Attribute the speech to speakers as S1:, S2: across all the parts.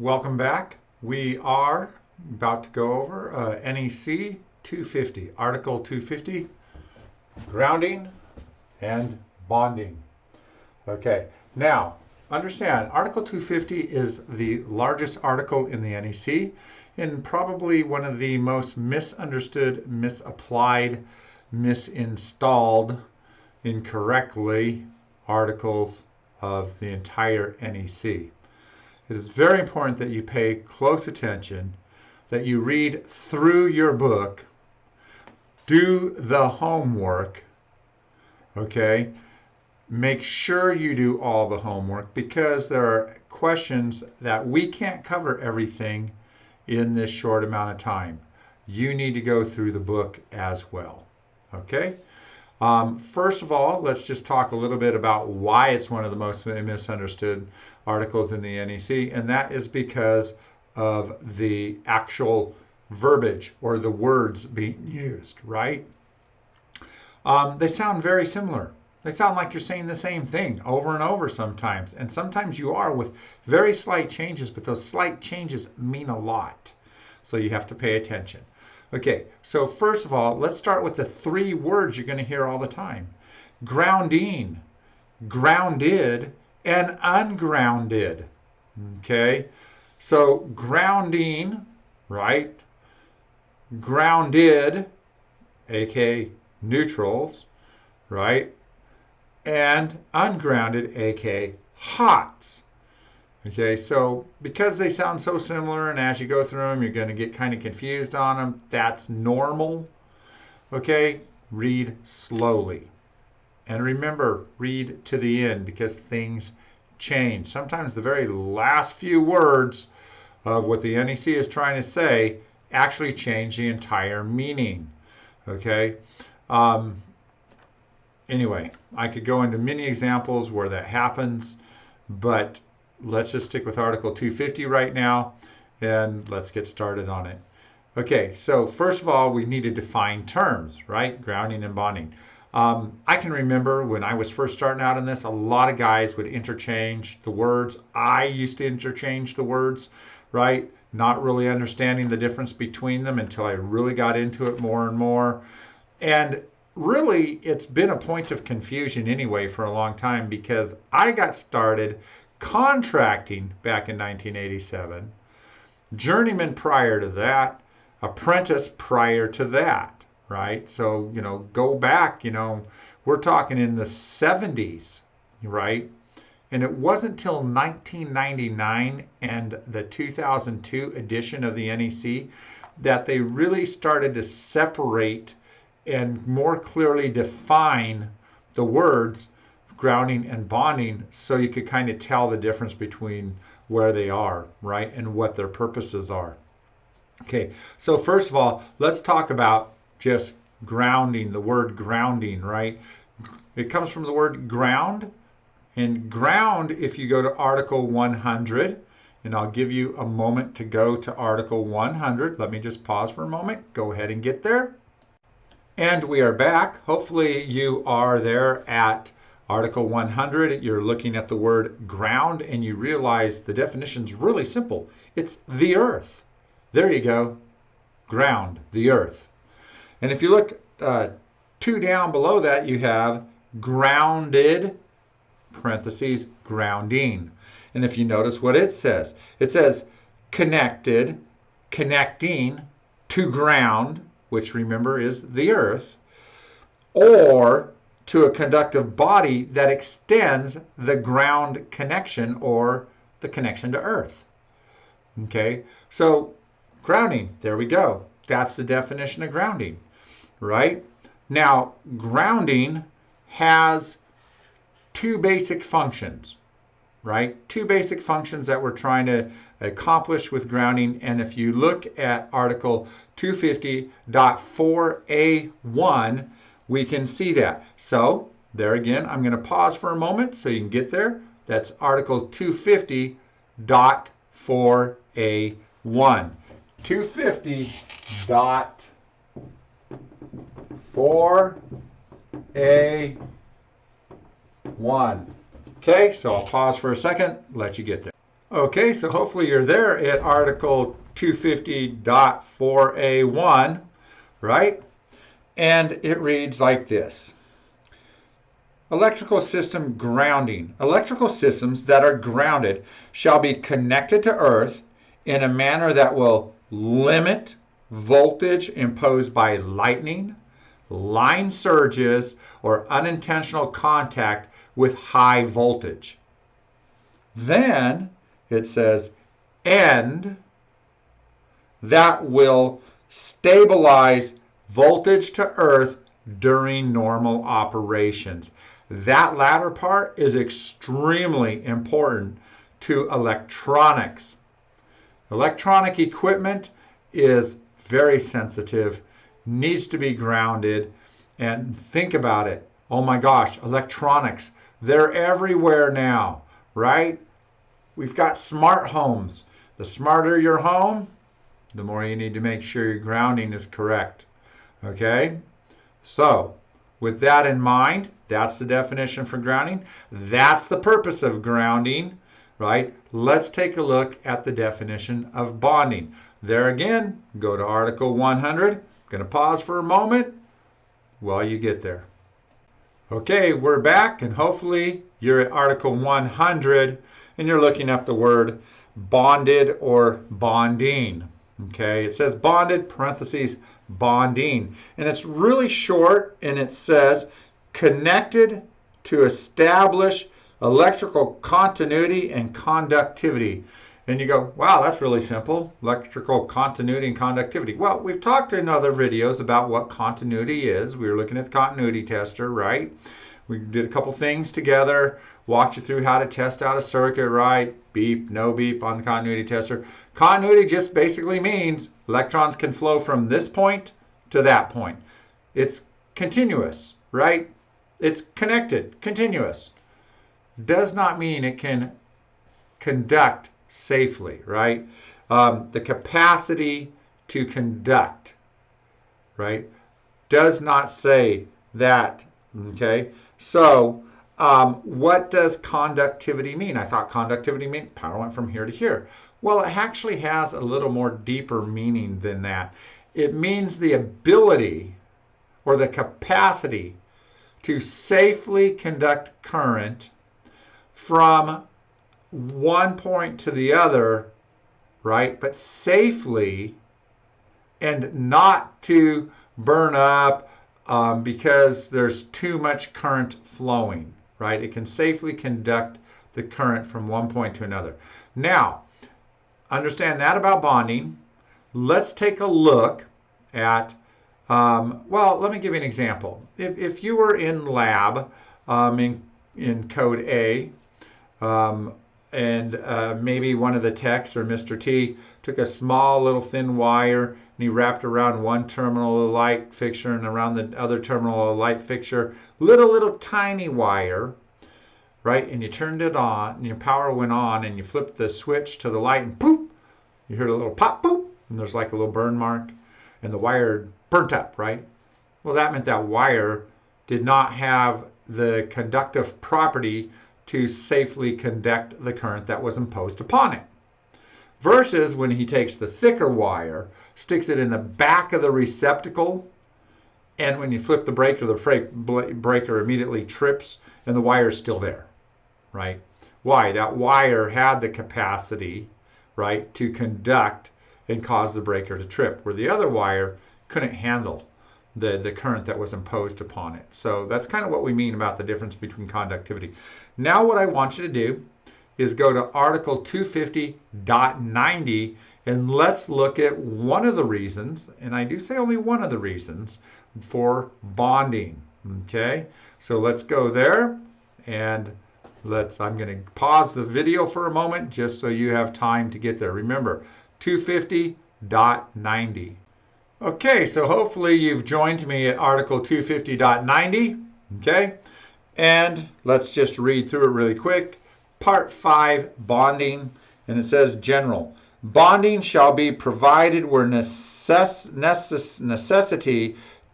S1: Welcome back. We are about to go over NEC 250, Article 250, grounding and bonding. Okay, now understand Article 250 is the largest article in the NEC and probably one of the most misunderstood, misapplied, misinstalled incorrectly articles of the entire NEC. It is very important that you pay close attention, that you read through your book, do the homework, okay? Make sure you do all the homework because there are questions that we can't cover everything in this short amount of time. You need to go through the book as well, okay? First of all, let's just talk a little bit about why it's one of the most misunderstood articles in the NEC, and that is because of the actual verbiage or the words being used, right? They sound very similar. They sound like you're saying the same thing over and over sometimes, and sometimes you are with very slight changes, but those slight changes mean a lot, so you have to pay attention. Okay, so first of all, let's start with the three words you're going to hear all the time. Grounding, grounded, and ungrounded. Okay, so grounding, right? Grounded, aka neutrals, right? And ungrounded, aka hots. Okay, so because they sound so similar and as you go through them, you're going to get kind of confused on them. That's normal. Okay, read slowly. And remember, read to the end because things change. Sometimes the very last few words of what the NEC is trying to say actually change the entire meaning. Okay? Anyway, I could go into many examples where that happens, but let's just stick with Article 250 right now, and let's get started on it. Okay, so first of all, we need to define terms, right? Grounding and bonding. I can remember when I was first starting out in this, a lot of guys would interchange the words. I used to interchange the words, right? Not really understanding the difference between them until I really got into it more and more. And really, it's been a point of confusion anyway for a long time because I got started contracting back in 1987, journeyman prior to that, apprentice prior to that, right? So, go back, we're talking in the 70s, right? And it wasn't till 1999 and the 2002 edition of the NEC that they really started to separate and more clearly define the words grounding and bonding so you could kind of tell the difference between where they are, right, and what their purposes are. Okay, so first of all, let's talk about just grounding, the word grounding, right? It comes from the word ground, and ground, if you go to Article 100, and I'll give you a moment to go to Article 100. Let me just pause for a moment. Go ahead and get there. And we are back. Hopefully you are there at Article 100. You're looking at the word ground and you realize the definition's really simple. It's the earth. There you go. Ground, the earth. And if you look two down below that, you have grounded, parentheses, grounding. And if you notice what it says connected, connecting to ground, which remember is the earth, or to a conductive body that extends the ground connection or the connection to earth. Okay, so grounding, there we go. That's the definition of grounding, right? Now, grounding has two basic functions, right? Two basic functions that we're trying to accomplish with grounding. And if you look at Article 250.4A1, we can see that. So there again, I'm going to pause for a moment so you can get there. That's Article 250.4A1. 250.4A1. Okay, so I'll pause for a second, let you get there. Okay, so hopefully you're there at Article 250.4A1, right? And it reads like this. Electrical system grounding. Electrical systems that are grounded shall be connected to earth in a manner that will limit voltage imposed by lightning, line surges, or unintentional contact with high voltage. Then it says, and that will stabilize voltage to earth during normal operations. That latter part is extremely important to electronics. Electronic equipment is very sensitive, needs to be grounded, and think about it. Oh my gosh, electronics, they're everywhere now, right? We've got smart homes. The smarter your home, the more you need to make sure your grounding is correct. Okay? So, with that in mind, that's the definition for grounding. That's the purpose of grounding, right? Let's take a look at the definition of bonding. There again, go to Article 100. I'm going to pause for a moment while you get there. Okay, we're back, and hopefully you're at Article 100, and you're looking up the word bonded or bonding. Okay, it says bonded, parentheses, bonding. And it's really short, and it says connected to establish electrical continuity and conductivity. And you go, wow, that's really simple. Electrical continuity and conductivity. Well, we've talked in other videos about what continuity is. We were looking at the continuity tester, right? We did a couple things together, walked you through how to test out a circuit, right? Beep, no beep on the continuity tester. Continuity just basically means electrons can flow from this point to that point. It's continuous, right? It's connected, continuous. Does not mean it can conduct safely, right? The capacity to conduct, right, does not say that, okay? So, what does conductivity mean? I thought conductivity meant power went from here to here. Well, it actually has a little more deeper meaning than that. It means the ability or the capacity to safely conduct current from one point to the other, right? But safely, and not to burn up because there's too much current flowing, right? It can safely conduct the current from one point to another. Now, understand that about bonding. Let's take a look at, well, let me give you an example. If you were in lab in code A, and maybe one of the techs or Mr. T took a small little thin wire and he wrapped around one terminal of the light fixture and around the other terminal of the light fixture, little tiny wire, right? And you turned it on and your power went on and you flipped the switch to the light and poof, you heard a little pop, boop, and there's like a little burn mark and the wire burnt up, right? Well, that meant that wire did not have the conductive property to safely conduct the current that was imposed upon it. Versus when he takes the thicker wire, sticks it in the back of the receptacle, and when you flip the breaker, the breaker immediately trips and the wire is still there, right? Why? That wire had the capacity, right, to conduct and cause the breaker to trip, where the other wire couldn't handle the current that was imposed upon it. So that's kind of what we mean about the difference between conductivity. Now what I want you to do is go to Article 250.90 and let's look at one of the reasons, and I do say only one of the reasons, for bonding. Okay, so let's go there and I'm going to pause the video for a moment just so you have time to get there. Remember, 250.90. Okay, so hopefully you've joined me at Article 250.90, okay? And let's just read through it really quick. Part 5, bonding, and it says general. Bonding shall be provided where necessity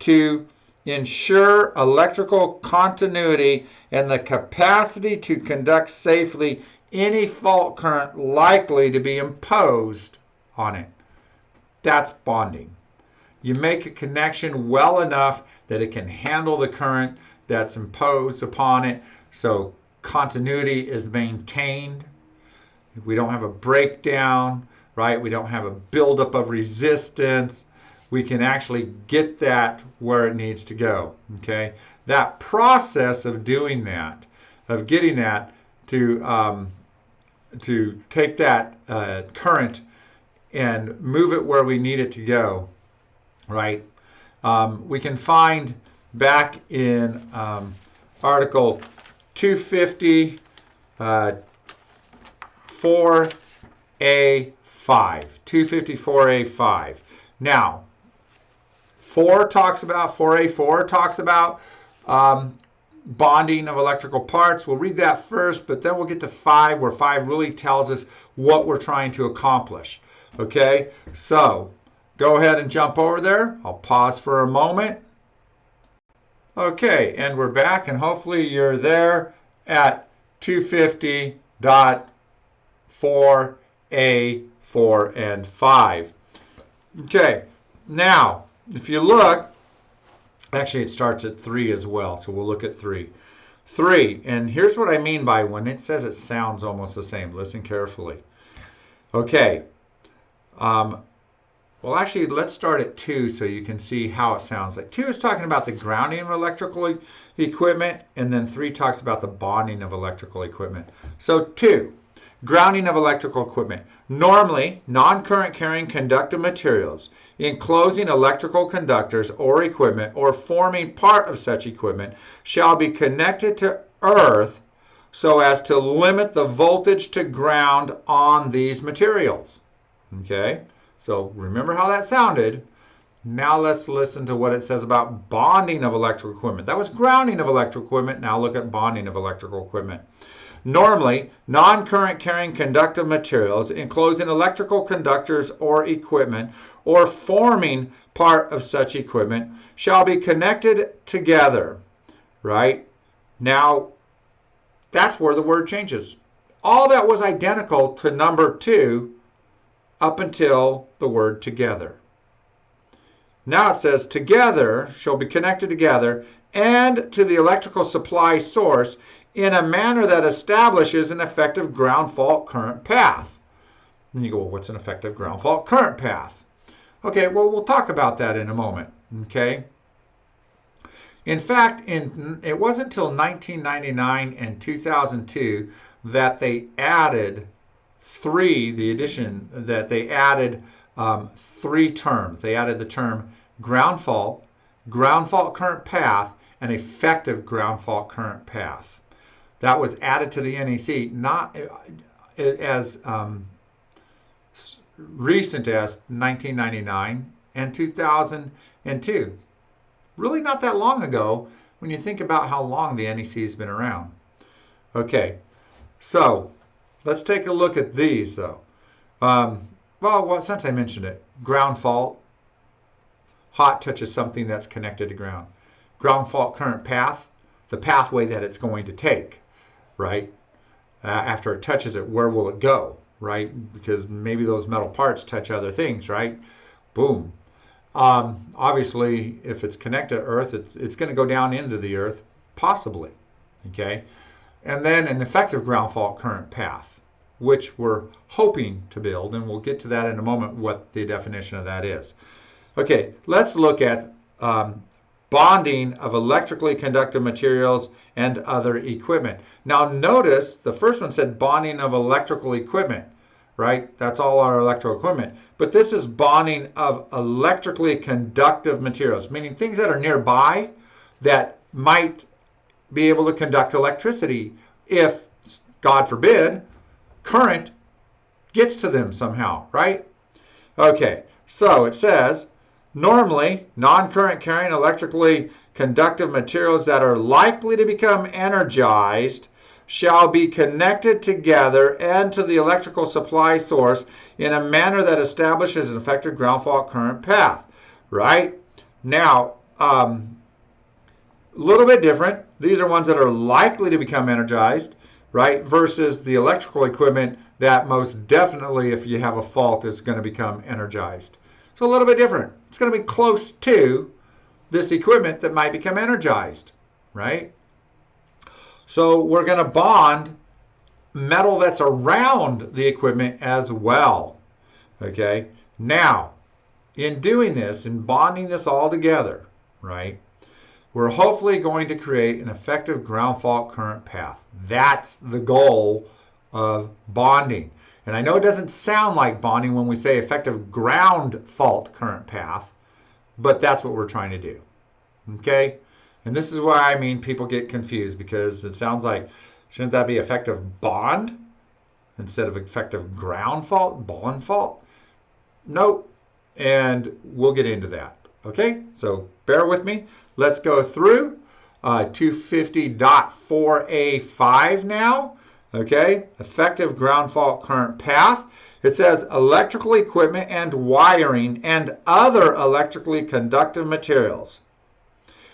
S1: to ensure electrical continuity and the capacity to conduct safely any fault current likely to be imposed on it. That's bonding. You make a connection well enough that it can handle the current that's imposed upon it, so continuity is maintained. We don't have a breakdown, right? We don't have a buildup of resistance. We can actually get that where it needs to go, okay? That process of doing that, of getting that to take that current and move it where we need it to go, right? We can find back in Article 250, 4A5, 254A5. Now, 4A4 talks about bonding of electrical parts. We'll read that first, but then we'll get to 5, where 5 really tells us what we're trying to accomplish. Okay, so go ahead and jump over there. I'll pause for a moment. Okay, and we're back, and hopefully you're there at 250.4A4 and 5. Okay, now if you look, actually it starts at 3 as well, so we'll look at 3. 3, and here's what I mean by when it says it sounds almost the same. Listen carefully. Okay, well, actually, let's start at 2 so you can see how it sounds. Like 2 is talking about the grounding of electrical equipment, and then 3 talks about the bonding of electrical equipment. So 2, grounding of electrical equipment. Normally, non-current carrying conductive materials enclosing electrical conductors or equipment or forming part of such equipment shall be connected to earth so as to limit the voltage to ground on these materials. Okay? So remember how that sounded. Now let's listen to what it says about bonding of electrical equipment. That was grounding of electrical equipment. Now look at bonding of electrical equipment. Normally, non-current carrying conductive materials enclosing electrical conductors or equipment or forming part of such equipment shall be connected together. Right? Now, that's where the word changes. All that was identical to number 2 up until the word together. Now it says together shall be connected together and to the electrical supply source in a manner that establishes an effective ground fault current path. And you go, well, what's an effective ground fault current path? Okay, well, we'll talk about that in a moment. Okay. In fact, it wasn't until 1999 and 2002 that they added 3 terms. They added the term ground fault current path, and effective ground fault current path. That was added to the NEC not as recent as 1999 and 2002. Really not that long ago when you think about how long the NEC has been around. Okay, so let's take a look at these, though. Well, since I mentioned it, ground fault. Hot touches something that's connected to ground. Ground fault current path, the pathway that it's going to take, right? After it touches it, where will it go, right? Because maybe those metal parts touch other things, right? Boom. Obviously, if it's connected to earth, it's going to go down into the earth, possibly, okay? And then an effective ground fault current path, which we're hoping to build, and we'll get to that in a moment, what the definition of that is. Okay, let's look at bonding of electrically conductive materials and other equipment. Now notice the first one said bonding of electrical equipment, right? That's all our electrical equipment. But this is bonding of electrically conductive materials, meaning things that are nearby that might be able to conduct electricity if, God forbid, current gets to them somehow, right? Okay, so it says, normally, non-current carrying electrically conductive materials that are likely to become energized shall be connected together and to the electrical supply source in a manner that establishes an effective ground fault current path, right? Now, a little bit different. These are ones that are likely to become energized. right? Versus the electrical equipment that most definitely, if you have a fault, is going to become energized. So a little bit different. It's going to be close to this equipment that might become energized, right? So we're going to bond metal that's around the equipment as well, okay? Now, in doing this, in bonding this all together, right, we're hopefully going to create an effective ground fault current path. That's the goal of bonding. And I know it doesn't sound like bonding when we say effective ground fault current path, but that's what we're trying to do, okay? And this is why I mean people get confused, because it sounds like, shouldn't that be effective bond instead of effective ground fault, bond fault? Nope. And we'll get into that. Okay, so bear with me. Let's go through 250.4A5 now. Okay, effective ground fault current path. It says electrical equipment and wiring and other electrically conductive materials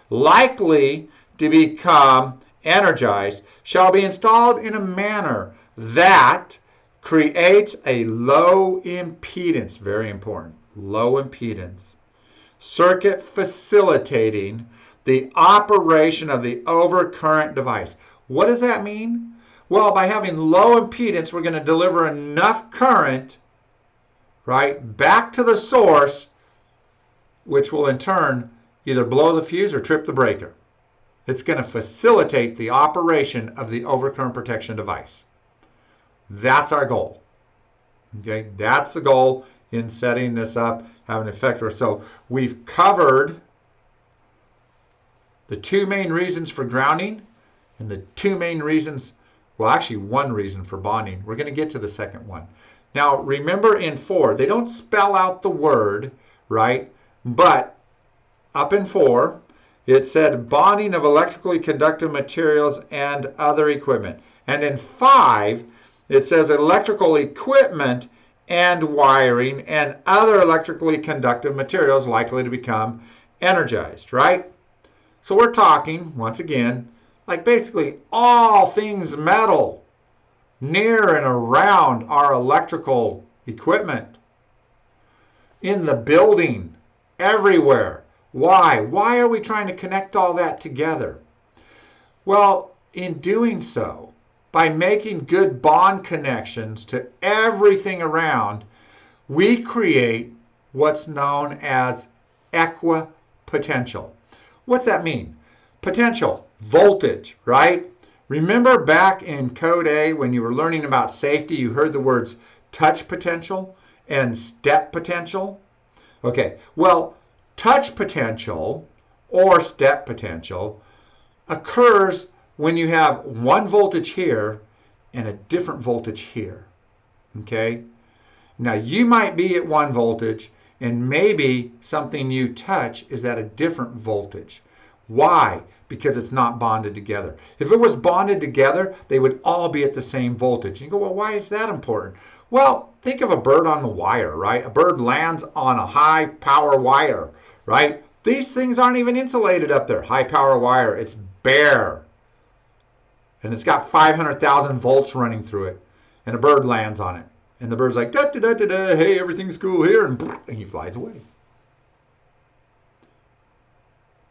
S1: likely to become energized shall be installed in a manner that creates a low impedance, very important, low impedance, circuit facilitating the operation of the overcurrent device. What does that mean? Well, by having low impedance, we're going to deliver enough current, right, back to the source, which will in turn either blow the fuse or trip the breaker. It's going to facilitate the operation of the overcurrent protection device. That's our goal. Okay, that's the goal in setting this up, having an effector. So we've covered the two main reasons for grounding and the two main reasons, well, actually one reason for bonding. We're going to get to the second one. Now, remember in 4, they don't spell out the word, right? But up in 4, it said bonding of electrically conductive materials and other equipment. And in 5, it says electrical equipment and wiring and other electrically conductive materials likely to become energized, right? So we're talking, once again, like basically all things metal near and around our electrical equipment, in the building, everywhere. Why? Why are we trying to connect all that together? Well, in doing so, by making good bond connections to everything around, we create what's known as equipotential. What's that mean? Potential, voltage, right? Remember back in Code A when you were learning about safety, you heard the words touch potential and step potential? Okay, well, touch potential or step potential occurs when you have one voltage here and a different voltage here, okay? Now, you might be at one voltage and maybe something you touch is at a different voltage. Why? Because it's not bonded together. If it was bonded together, they would all be at the same voltage. You go, well, why is that important? Well, think of a bird on the wire, right? A bird lands on a high power wire, right? These things aren't even insulated up there. High power wire, it's bare. And it's got 500,000 volts running through it. And a bird lands on it. And the bird's like, da da da da da, hey, everything's cool here, and he flies away.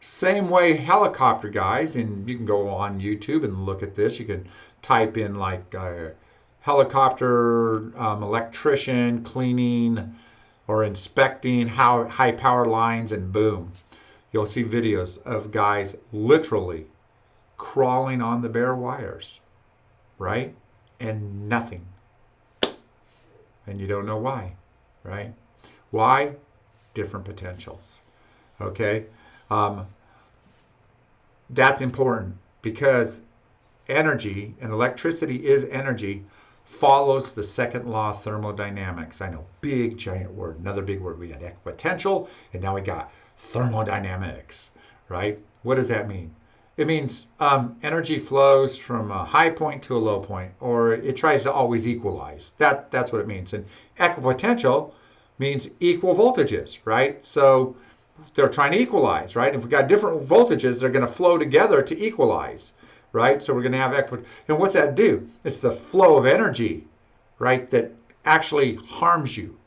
S1: Same way helicopter guys, and you can go on YouTube and look at this. You can type in like helicopter electrician cleaning or inspecting high power lines, and boom, you'll see videos of guys literally crawling on the bare wires, right? And nothing. And you don't know why, right? Why? Different potentials, okay? That's important because energy, and electricity is energy, follows the second law of thermodynamics. I know, big giant word, another big word. We got equipotential, and now we got thermodynamics, right? What does that mean? It means energy flows from a high point to a low point, or it tries to always equalize. That's what it means. And equipotential means equal voltages, right? So they're trying to equalize, right? If we've got different voltages, they're going to flow together to equalize, right? So we're going to have equipotential. And what's that do? It's the flow of energy, right, that actually harms you.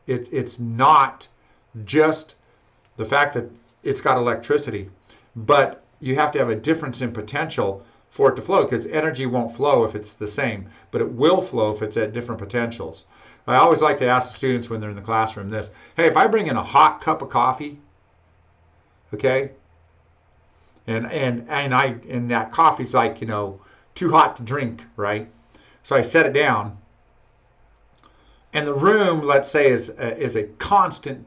S1: It's not just the fact that it's got electricity, but you have to have a difference in potential for it to flow, because energy won't flow if it's the same, but it will flow if it's at different potentials. I always like to ask the students when they're in the classroom this: hey, if I bring in a hot cup of coffee, okay, and that coffee's like, too hot to drink, right? So I set it down, and the room, let's say, is a constant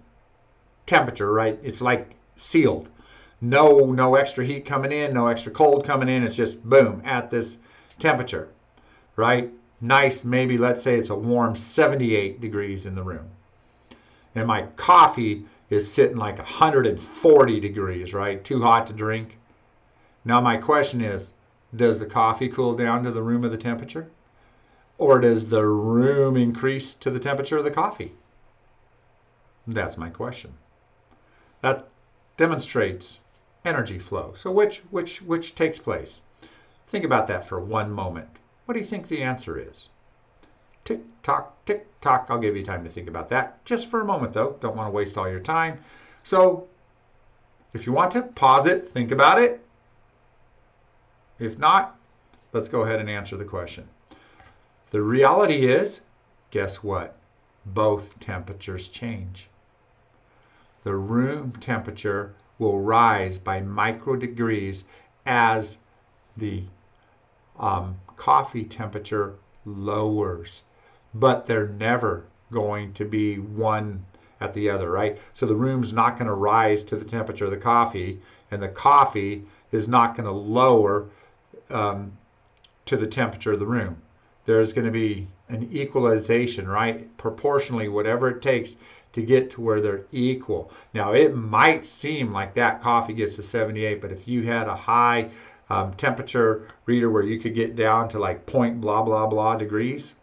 S1: temperature, right? It's like sealed. No extra heat coming in, no extra cold coming in. It's just boom at this temperature, right? Nice, maybe let's say it's a warm 78 degrees in the room. And my coffee is sitting like 140 degrees, right? Too hot to drink. Now my question is, does the coffee cool down to the room of the temperature? Or does the room increase to the temperature of the coffee? That's my question. That demonstrates energy flow. So which takes place? Think about that for one moment. What do you think the answer is? Tick tock, tick tock. I'll give you time to think about that just for a moment, though. Don't want to waste all your time. So if you want to, pause it, think about it. If not, let's go ahead and answer the question. The reality is, guess what? Both temperatures change. The room temperature will rise by microdegrees as the coffee temperature lowers, but they're never going to be one at the other, right? So the room's not going to rise to the temperature of the coffee, and the coffee is not going to lower to the temperature of the room. There's going to be an equalization, right? Proportionally, whatever it takes to get to where they're equal. Now, it might seem like that coffee gets to 78, but if you had a high temperature reader where you could get down to like point blah, blah, blah degrees,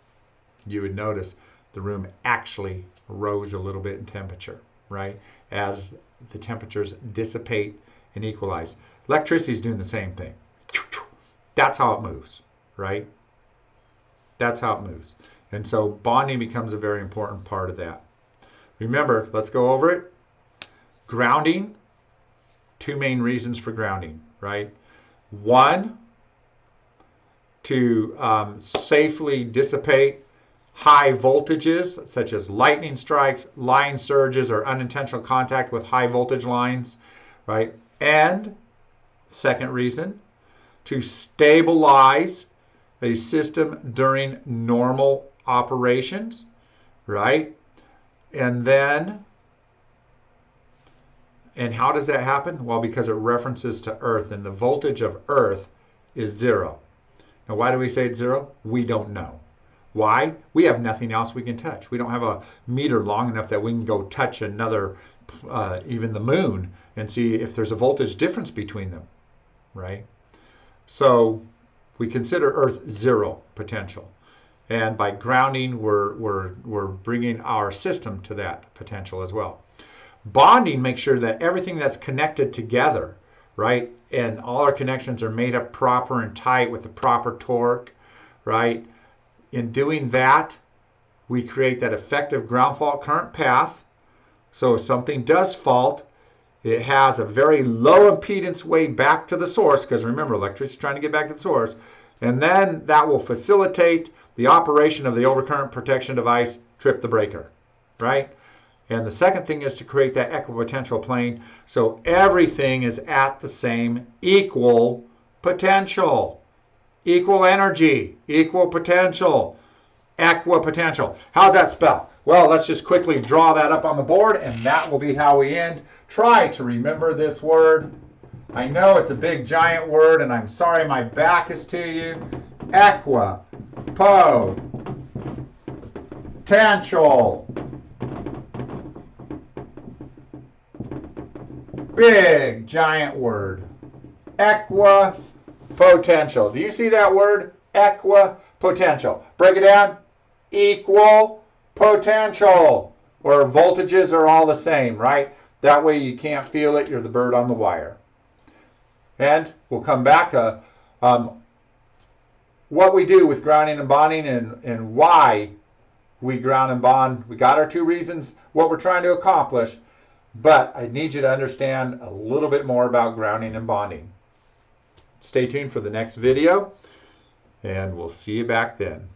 S1: you would notice the room actually rose a little bit in temperature, right? As the temperatures dissipate and equalize. Electricity is doing the same thing. That's how it moves, right? That's how it moves. And so bonding becomes a very important part of that. Remember, let's go over it. Grounding, two main reasons for grounding, right? One, to safely dissipate high voltages, such as lightning strikes, line surges, or unintentional contact with high voltage lines, right? And second reason, to stabilize a system during normal operations, right? And how does that happen? Well, because it references to Earth, and the voltage of Earth is 0. Now, why do we say it's 0? We don't know. Why? We have nothing else we can touch. We don't have a meter long enough that we can go touch another, even the moon, and see if there's a voltage difference between them, right? So we consider Earth 0 potential. And by grounding, we're bringing our system to that potential as well. Bonding makes sure that everything that's connected together, right, and all our connections are made up proper and tight with the proper torque, right? In doing that, we create that effective ground fault current path. So if something does fault, it has a very low impedance way back to the source, because remember, electricity is trying to get back to the source, and then that will facilitate the operation of the overcurrent protection device, trip the breaker, right? And the second thing is to create that equipotential plane so everything is at the same equal potential, equal energy, equal potential, equipotential. How's that spelled? Well, let's just quickly draw that up on the board, and that will be how we end. Try to remember this word. I know it's a big giant word, and I'm sorry my back is to you. Equipotential. Big giant word. Equipotential. Do you see that word? Equipotential. Break it down. Equal potential. Where voltages are all the same, right? That way you can't feel it. You're the bird on the wire. And we'll come back to What we do with grounding and bonding and why we ground and bond. We got our two reasons, what we're trying to accomplish, but I need you to understand a little bit more about grounding and bonding. Stay tuned for the next video, and we'll see you back then.